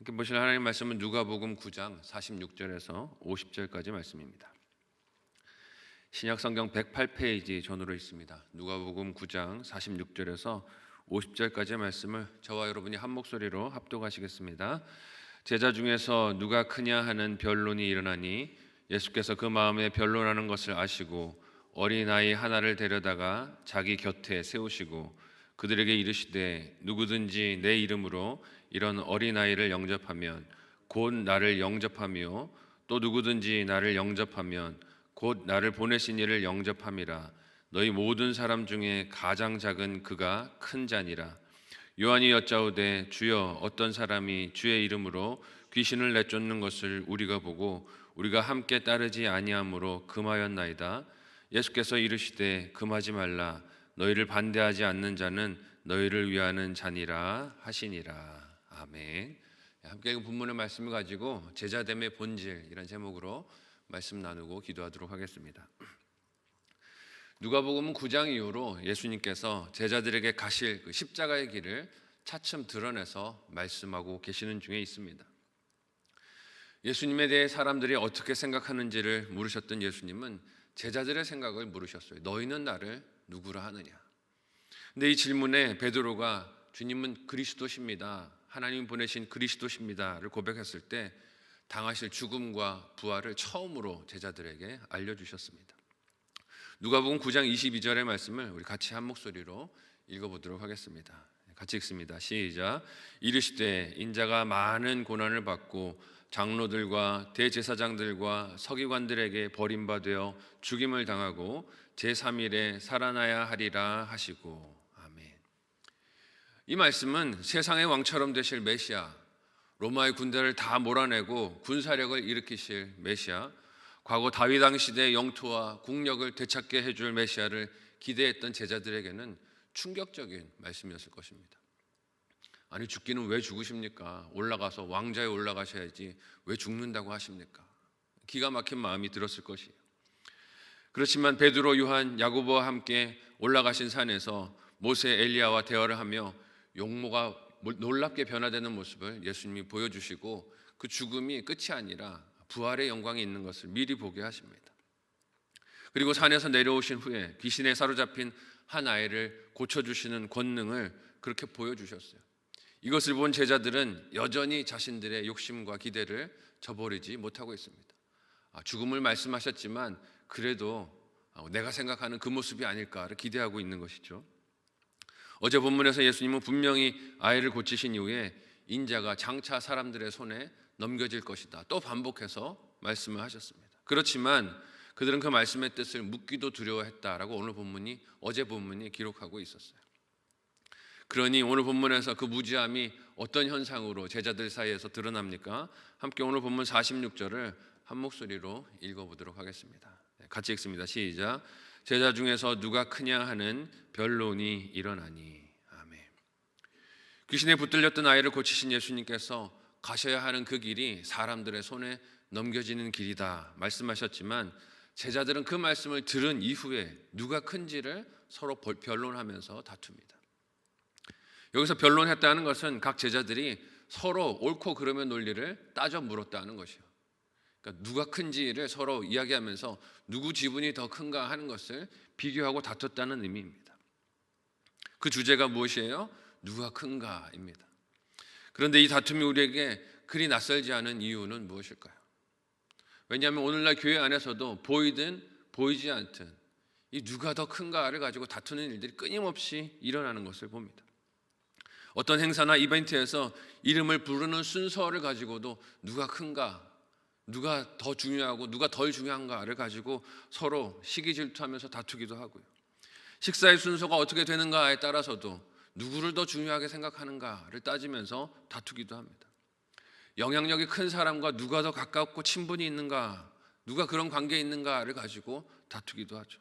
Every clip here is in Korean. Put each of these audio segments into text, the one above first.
함께 보실 하나님 말씀은 누가복음 9장 46절에서 50절까지 말씀입니다. 신약 성경 108페이지 전으로 있습니다. 누가복음 9장 46절에서 50절까지의 말씀을 저와 여러분이 한 목소리로 합독하시겠습니다. 제자 중에서 누가 크냐 하는 변론이 일어나니 예수께서 그 마음에 변론하는 것을 아시고 어린아이 하나를 데려다가 자기 곁에 세우시고 그들에게 이르시되 누구든지 내 이름으로 이런 어린아이를 영접하면 곧 나를 영접하며 또 누구든지 나를 영접하면 곧 나를 보내신 이를 영접함이라. 너희 모든 사람 중에 가장 작은 그가 큰 자니라. 요한이 여짜오되 주여 어떤 사람이 주의 이름으로 귀신을 내쫓는 것을 우리가 보고 우리가 함께 따르지 아니하므로 금하였나이다. 예수께서 이르시되 금하지 말라. 너희를 반대하지 않는 자는 너희를 위하는 자니라 하시니라. 아멘. 함께 읽은 본문의 말씀을 가지고 제자됨의 본질 이런 제목으로 말씀 나누고 기도하도록 하겠습니다. 누가복음 9장 이후로 예수님께서 제자들에게 가실 그 십자가의 길을 차츰 드러내서 말씀하고 계시는 중에 있습니다. 예수님에 대해 사람들이 어떻게 생각하는지를 물으셨던 예수님은 제자들의 생각을 물으셨어요. 너희는 나를 누구라 하느냐? 근데 이 질문에 베드로가 주님은 그리스도십니다. 하나님 보내신 그리스도십니다를 고백했을 때 당하실 죽음과 부활을 처음으로 제자들에게 알려주셨습니다. 누가복음 9장 22절의 말씀을 우리 같이 한 목소리로 읽어보도록 하겠습니다. 같이 읽습니다. 시작. 이르시되 인자가 많은 고난을 받고 장로들과 대제사장들과 서기관들에게 버림받아 죽임을 당하고 제3일에 살아나야 하리라 하시고. 아멘. 이 말씀은 세상의 왕처럼 되실 메시아, 로마의 군대를 다 몰아내고 군사력을 일으키실 메시아, 과거 다윗 왕 시대의 영토와 국력을 되찾게 해줄 메시아를 기대했던 제자들에게는 충격적인 말씀이었을 것입니다. 아니 죽기는 왜 죽으십니까? 올라가서 왕좌에 올라가셔야지 왜 죽는다고 하십니까? 기가 막힌 마음이 들었을 것이에요. 그렇지만 베드로, 요한, 야고보와 함께 올라가신 산에서 모세, 엘리야와 대화를 하며 용모가 놀랍게 변화되는 모습을 예수님이 보여주시고 그 죽음이 끝이 아니라 부활의 영광이 있는 것을 미리 보게 하십니다. 그리고 산에서 내려오신 후에 귀신에 사로잡힌 한 아이를 고쳐주시는 권능을 그렇게 보여주셨어요. 이것을 본 제자들은 여전히 자신들의 욕심과 기대를 저버리지 못하고 있습니다. 죽음을 말씀하셨지만 그래도 내가 생각하는 그 모습이 아닐까를 기대하고 있는 것이죠. 어제 본문에서 예수님은 분명히 아이를 고치신 이후에 인자가 장차 사람들의 손에 넘겨질 것이다 또 반복해서 말씀을 하셨습니다. 그렇지만 그들은 그 말씀의 뜻을 묻기도 두려워했다라고 어제 본문이 기록하고 있었어요. 그러니 오늘 본문에서 그 무지함이 어떤 현상으로 제자들 사이에서 드러납니까? 함께 오늘 본문 46절을 한 목소리로 읽어보도록 하겠습니다. 같이 읽습니다. 시작. 제자 중에서 누가 크냐 하는 변론이 일어나니. 아멘. 귀신에 붙들렸던 아이를 고치신 예수님께서 가셔야 하는 그 길이 사람들의 손에 넘겨지는 길이다 말씀하셨지만 제자들은 그 말씀을 들은 이후에 누가 큰지를 서로 변론하면서 다툽니다. 여기서 변론했다는 것은 각 제자들이 서로 옳고 그름의 논리를 따져 물었다는 것이요. 그러니까 누가 큰지를 서로 이야기하면서 누구 지분이 더 큰가 하는 것을 비교하고 다퉜다는 의미입니다. 그 주제가 무엇이에요? 누가 큰가입니다. 그런데 이 다툼이 우리에게 그리 낯설지 않은 이유는 무엇일까요? 왜냐하면 오늘날 교회 안에서도 보이든 보이지 않든 이 누가 더 큰가를 가지고 다투는 일들이 끊임없이 일어나는 것을 봅니다. 어떤 행사나 이벤트에서 이름을 부르는 순서를 가지고도 누가 큰가, 누가 더 중요하고 누가 덜 중요한가를 가지고 서로 시기질투하면서 다투기도 하고요. 식사의 순서가 어떻게 되는가에 따라서도 누구를 더 중요하게 생각하는가를 따지면서 다투기도 합니다. 영향력이 큰 사람과 누가 더 가깝고 친분이 있는가, 누가 그런 관계에 있는가를 가지고 다투기도 하죠.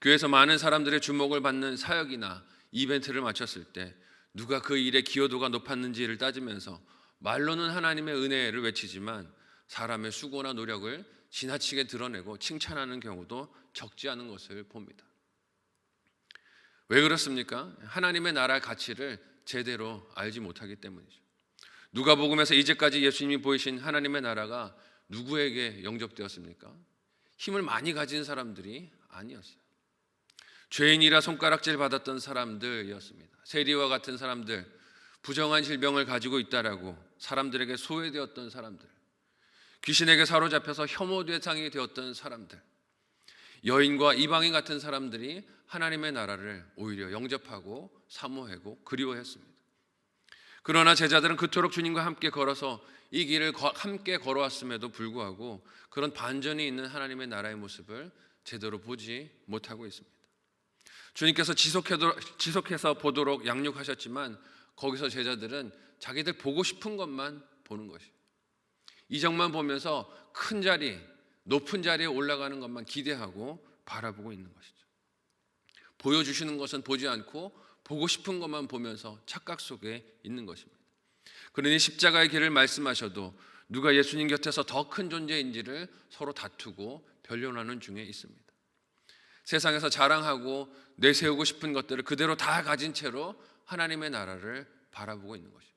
교회에서 많은 사람들의 주목을 받는 사역이나 이벤트를 마쳤을 때 누가 그 일의 기여도가 높았는지를 따지면서 말로는 하나님의 은혜를 외치지만 사람의 수고나 노력을 지나치게 드러내고 칭찬하는 경우도 적지 않은 것을 봅니다. 왜 그렇습니까? 하나님의 나라의 가치를 제대로 알지 못하기 때문이죠. 누가복음에서 이제까지 예수님이 보이신 하나님의 나라가 누구에게 영접되었습니까? 힘을 많이 가진 사람들이 아니었어요. 죄인이라 손가락질 받았던 사람들이었습니다. 세리와 같은 사람들, 부정한 질병을 가지고 있다라고 사람들에게 소외되었던 사람들, 귀신에게 사로잡혀서 혐오 대상이 되었던 사람들, 여인과 이방인 같은 사람들이 하나님의 나라를 오히려 영접하고 사모하고 그리워했습니다. 그러나 제자들은 그토록 주님과 함께 걸어서 이 길을 함께 걸어왔음에도 불구하고 그런 반전이 있는 하나님의 나라의 모습을 제대로 보지 못하고 있습니다. 주님께서 지속해서 보도록 양육하셨지만 거기서 제자들은 자기들 보고 싶은 것만 보는 것이에요. 이정만 보면서 큰 자리, 높은 자리에 올라가는 것만 기대하고 바라보고 있는 것이죠. 보여주시는 것은 보지 않고 보고 싶은 것만 보면서 착각 속에 있는 것입니다. 그러니 십자가의 길을 말씀하셔도 누가 예수님 곁에서 더 큰 존재인지를 서로 다투고 변론하는 중에 있습니다. 세상에서 자랑하고 내세우고 싶은 것들을 그대로 다 가진 채로 하나님의 나라를 바라보고 있는 것입니다.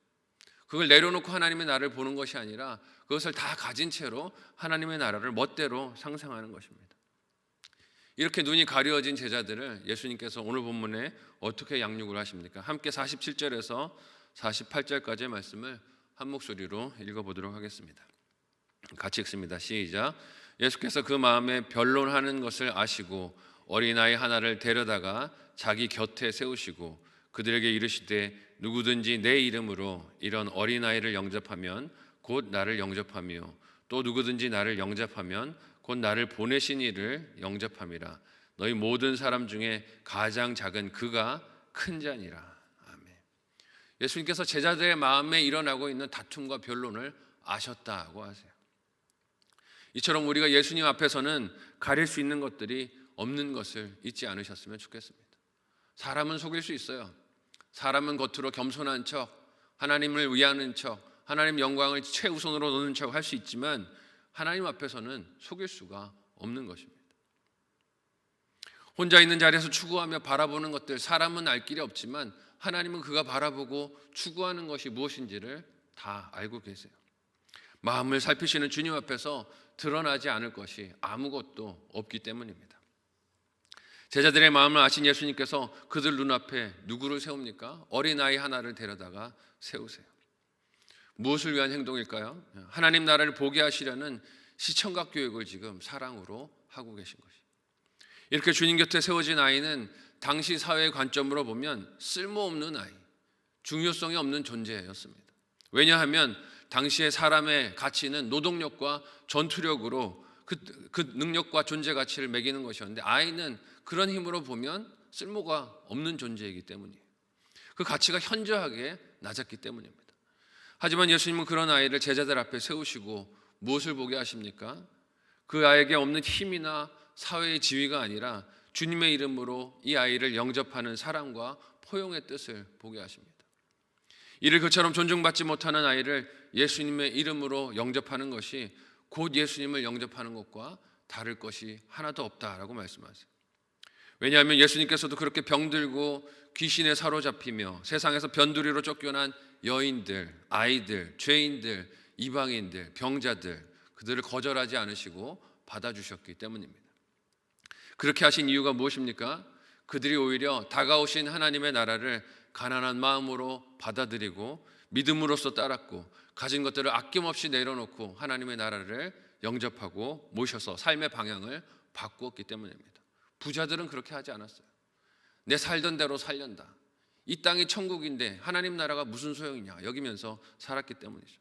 그걸 내려놓고 하나님의 나라를 보는 것이 아니라 그것을 다 가진 채로 하나님의 나라를 멋대로 상상하는 것입니다. 이렇게 눈이 가려진 제자들을 예수님께서 오늘 본문에 어떻게 양육을 하십니까? 함께 47절에서 48절까지의 말씀을 한 목소리로 읽어보도록 하겠습니다. 같이 읽습니다. 시작. 예수께서 그 마음에 변론하는 것을 아시고 어린아이 하나를 데려다가 자기 곁에 세우시고 그들에게 이르시되 누구든지 내 이름으로 이런 어린아이를 영접하면 곧 나를 영접하며 또 누구든지 나를 영접하면 곧 나를 보내신 이를 영접함이라. 너희 모든 사람 중에 가장 작은 그가 큰 자니라. 아멘. 예수님께서 제자들의 마음에 일어나고 있는 다툼과 변론을 아셨다고 하세요. 이처럼 우리가 예수님 앞에서는 가릴 수 있는 것들이 없는 것을 잊지 않으셨으면 좋겠습니다. 사람은 속일 수 있어요. 사람은 겉으로 겸손한 척, 하나님을 위하는 척, 하나님 영광을 최우선으로 놓는 척 할 수 있지만 하나님 앞에서는 속일 수가 없는 것입니다. 혼자 있는 자리에서 추구하며 바라보는 것들, 사람은 알 길이 없지만 하나님은 그가 바라보고 추구하는 것이 무엇인지를 다 알고 계세요. 마음을 살피시는 주님 앞에서 드러나지 않을 것이 아무것도 없기 때문입니다. 제자들의 마음을 아신 예수님께서 그들 눈앞에 누구를 세웁니까? 어린아이 하나를 데려다가 세우세요. 무엇을 위한 행동일까요? 하나님 나라를 보게 하시려는 시청각 교육을 지금 사랑으로 하고 계신 것이에요. 이렇게 주님 곁에 세워진 아이는 당시 사회의 관점으로 보면 쓸모없는 아이, 중요성이 없는 존재였습니다. 왜냐하면 당시의 사람의 가치는 노동력과 전투력으로 그 능력과 존재 가치를 매기는 것이었는데 아이는 그런 힘으로 보면 쓸모가 없는 존재이기 때문이에요. 그 가치가 현저하게 낮았기 때문입니다. 하지만 예수님은 그런 아이를 제자들 앞에 세우시고 무엇을 보게 하십니까? 그 아이에게 없는 힘이나 사회의 지위가 아니라 주님의 이름으로 이 아이를 영접하는 사랑과 포용의 뜻을 보게 하십니다. 이를 그처럼 존중받지 못하는 아이를 예수님의 이름으로 영접하는 것이 곧 예수님을 영접하는 것과 다를 것이 하나도 없다라고 말씀하세요. 왜냐하면 예수님께서도 그렇게 병들고 귀신에 사로잡히며 세상에서 변두리로 쫓겨난 여인들, 아이들, 죄인들, 이방인들, 병자들, 그들을 거절하지 않으시고 받아주셨기 때문입니다. 그렇게 하신 이유가 무엇입니까? 그들이 오히려 다가오신 하나님의 나라를 가난한 마음으로 받아들이고 믿음으로써 따랐고 가진 것들을 아낌없이 내려놓고 하나님의 나라를 영접하고 모셔서 삶의 방향을 바꾸었기 때문입니다. 부자들은 그렇게 하지 않았어요. 내 살던 대로 살련다. 이 땅이 천국인데 하나님 나라가 무슨 소용이냐 여기면서 살았기 때문이죠.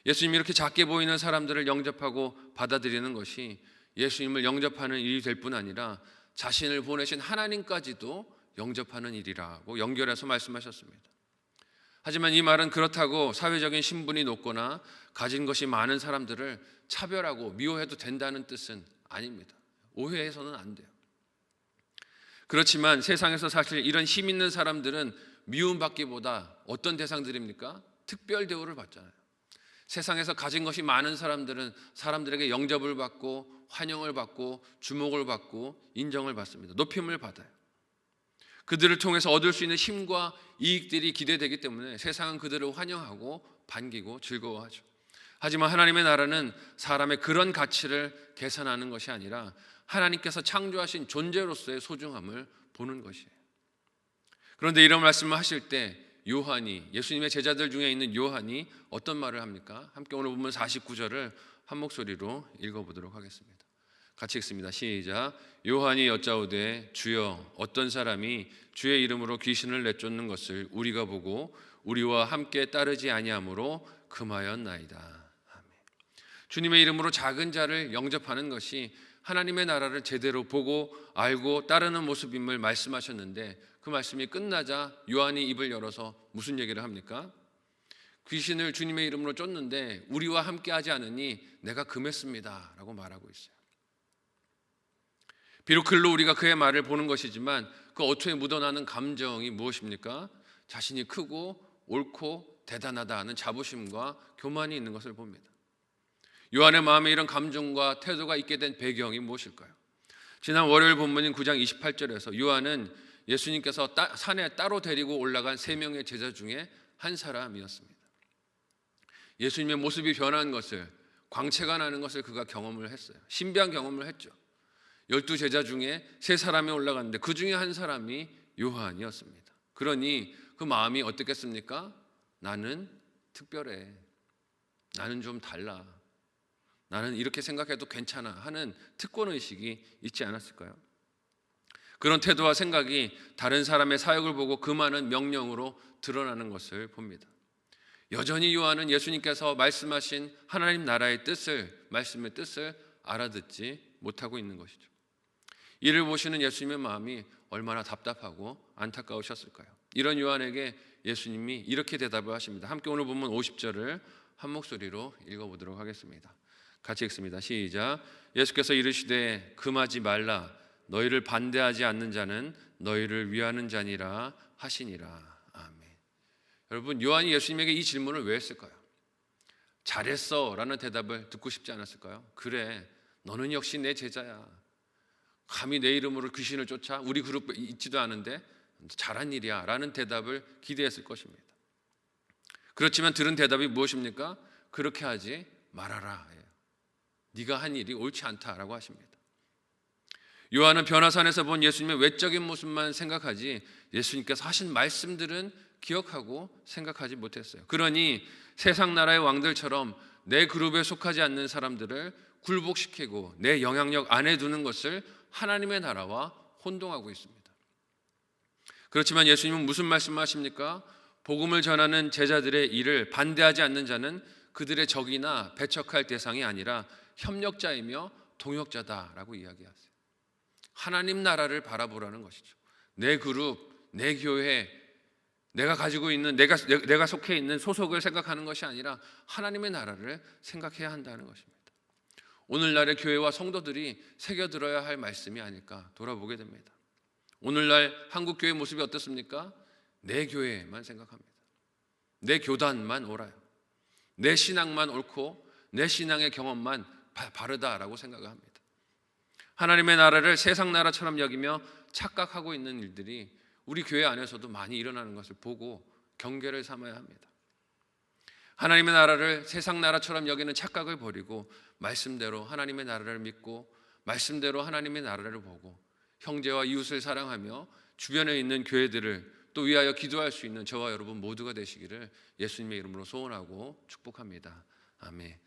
예수님이 이렇게 작게 보이는 사람들을 영접하고 받아들이는 것이 예수님을 영접하는 일이 될 뿐 아니라 자신을 보내신 하나님까지도 영접하는 일이라고 연결해서 말씀하셨습니다. 하지만 이 말은 그렇다고 사회적인 신분이 높거나 가진 것이 많은 사람들을 차별하고 미워해도 된다는 뜻은 아닙니다. 오해해서는 안 돼요. 그렇지만 세상에서 사실 이런 힘 있는 사람들은 미움받기보다 어떤 대상들입니까? 특별 대우를 받잖아요. 세상에서 가진 것이 많은 사람들은 사람들에게 영접을 받고 환영을 받고 주목을 받고 인정을 받습니다. 높임을 받아요. 그들을 통해서 얻을 수 있는 힘과 이익들이 기대되기 때문에 세상은 그들을 환영하고 반기고 즐거워하죠. 하지만 하나님의 나라는 사람의 그런 가치를 계산하는 것이 아니라 하나님께서 창조하신 존재로서의 소중함을 보는 것이에요. 그런데 이런 말씀을 하실 때 요한이, 예수님의 제자들 중에 있는 요한이 어떤 말을 합니까? 함께 오늘 보면 49절을 한 목소리로 읽어보도록 하겠습니다. 같이 읽습니다. 시작. 요한이 여짜오되 주여 어떤 사람이 주의 이름으로 귀신을 내쫓는 것을 우리가 보고 우리와 함께 따르지 아니하므로 금하였나이다. 아멘. 주님의 이름으로 작은 자를 영접하는 것이 하나님의 나라를 제대로 보고 알고 따르는 모습임을 말씀하셨는데, 그 말씀이 끝나자 요한이 입을 열어서 무슨 얘기를 합니까? 귀신을 주님의 이름으로 쫓는데 우리와 함께 하지 않으니 내가 금했습니다 라고 말하고 있어요. 비록 글로 우리가 그의 말을 보는 것이지만 그 어투에 묻어나는 감정이 무엇입니까? 자신이 크고 옳고 대단하다 하는 자부심과 교만이 있는 것을 봅니다. 요한의 마음에 이런 감정과 태도가 있게 된 배경이 무엇일까요? 지난 월요일 본문인 9장 28절에서 요한은 예수님께서 산에 따로 데리고 올라간 3명의 제자 중에 한 사람이었습니다. 예수님의 모습이 변한 것을, 광채가 나는 것을 그가 경험을 했어요. 신비한 경험을 했죠. 12제자 중에 3사람이 올라갔는데 그 중에 한 사람이 요한이었습니다. 그러니 그 마음이 어떻겠습니까? 나는 특별해, 나는 좀 달라, 나는 이렇게 생각해도 괜찮아 하는 특권의식이 있지 않았을까요? 그런 태도와 생각이 다른 사람의 사역을 보고 그 많은 명령으로 드러나는 것을 봅니다. 여전히 요한은 예수님께서 말씀하신 하나님 나라의 뜻을, 말씀의 뜻을 알아듣지 못하고 있는 것이죠. 이를 보시는 예수님의 마음이 얼마나 답답하고 안타까우셨을까요? 이런 요한에게 예수님이 이렇게 대답을 하십니다. 함께 오늘 보면 50절을 한 목소리로 읽어보도록 하겠습니다. 같이 읽습니다. 시작. 예수께서 이르시되 금하지 말라, 너희를 반대하지 않는 자는 너희를 위하는 자니라 하시니라. 아멘. 여러분, 요한이 예수님에게 이 질문을 왜 했을까요? 잘했어 라는 대답을 듣고 싶지 않았을까요? 그래, 너는 역시 내 제자야. 감히 내 이름으로 귀신을 쫓아? 우리 그룹 있지도 않은데 잘한 일이야 라는 대답을 기대했을 것입니다. 그렇지만 들은 대답이 무엇입니까? 그렇게 하지 말아라, 네가 한 일이 옳지 않다라고 하십니다. 요한은 변화산에서 본 예수님의 외적인 모습만 생각하지 예수님께서 하신 말씀들은 기억하고 생각하지 못했어요. 그러니 세상 나라의 왕들처럼 내 그룹에 속하지 않는 사람들을 굴복시키고 내 영향력 안에 두는 것을 하나님의 나라와 혼동하고 있습니다. 그렇지만 예수님은 무슨 말씀을 하십니까? 복음을 전하는 제자들의 일을 반대하지 않는 자는 그들의 적이나 배척할 대상이 아니라 협력자이며 동역자다라고 이야기하세요. 하나님 나라를 바라보라는 것이죠. 내 그룹, 내 교회, 내가 가지고 있는, 내가 속해 있는 소속을 생각하는 것이 아니라 하나님의 나라를 생각해야 한다는 것입니다. 오늘날의 교회와 성도들이 새겨들어야 할 말씀이 아닐까 돌아보게 됩니다. 오늘날 한국교회 모습이 어떻습니까? 내 교회만 생각합니다. 내 교단만 옳아요. 내 신앙만 옳고 내 신앙의 경험만 바르다라고 생각합니다. 하나님의 나라를 세상 나라처럼 여기며 착각하고 있는 일들이 우리 교회 안에서도 많이 일어나는 것을 보고 경계를 삼아야 합니다. 하나님의 나라를 세상 나라처럼 여기는 착각을 버리고 말씀대로 하나님의 나라를 믿고 말씀대로 하나님의 나라를 보고 형제와 이웃을 사랑하며 주변에 있는 교회들을 또 위하여 기도할 수 있는 저와 여러분 모두가 되시기를 예수님의 이름으로 소원하고 축복합니다. 아멘.